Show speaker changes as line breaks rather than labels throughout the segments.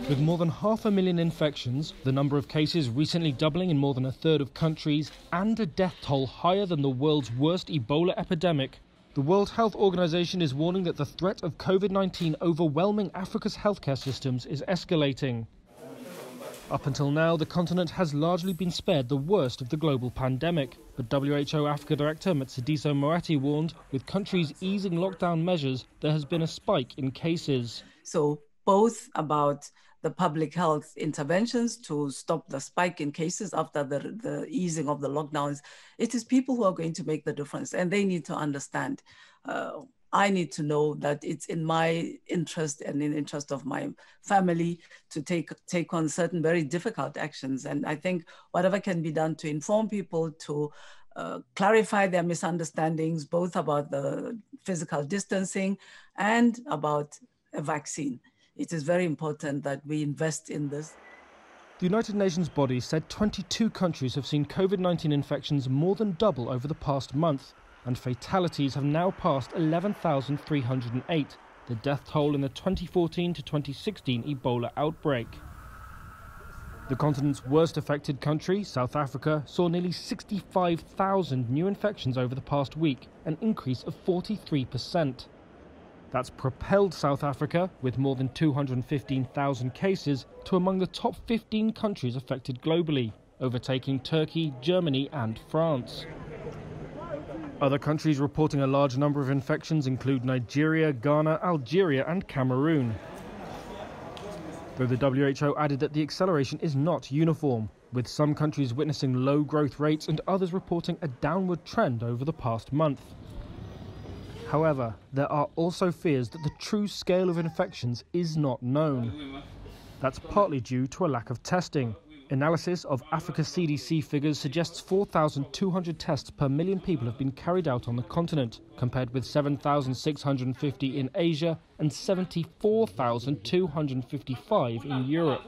With more than 500,000 infections, the number of cases recently doubling in more than a third of countries, and a death toll higher than the world's worst Ebola epidemic, the World Health Organization is warning that the threat of COVID-19 overwhelming Africa's healthcare systems is escalating. Up until now, the continent has largely been spared the worst of the global pandemic, but WHO Africa Director Matshidiso Moeti warned with countries easing lockdown measures, there has been a spike in cases.
So both about the public health interventions to stop the spike in cases after the easing of the lockdowns, it is people who are going to make the difference, and they need to understand. I need to know that it's in my interest and in the interest of my family to take on certain very difficult actions. And I think whatever can be done to inform people, to clarify their misunderstandings, both about the physical distancing and about a vaccine. It is very important that we invest in this.
The United Nations body said 22 countries have seen COVID-19 infections more than double over the past month, and fatalities have now passed 11,308, the death toll in the 2014 to 2016 Ebola outbreak. The continent's worst affected country, South Africa, saw nearly 65,000 new infections over the past week, an increase of 43%. That's propelled South Africa, with more than 215,000 cases, to among the top 15 countries affected globally, overtaking Turkey, Germany and France. Other countries reporting a large number of infections include Nigeria, Ghana, Algeria and Cameroon. Though the WHO added that the acceleration is not uniform, with some countries witnessing low growth rates and others reporting a downward trend over the past month. However, there are also fears that the true scale of infections is not known. That's partly due to a lack of testing. Analysis of Africa's CDC figures suggests 4,200 tests per million people have been carried out on the continent, compared with 7,650 in Asia and 74,255 in Europe.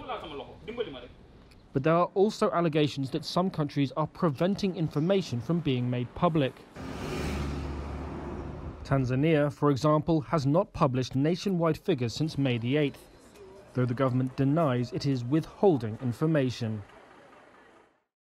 But there are also allegations that some countries are preventing information from being made public. Tanzania, for example, has not published nationwide figures since May the 8th, though the government denies it is withholding information.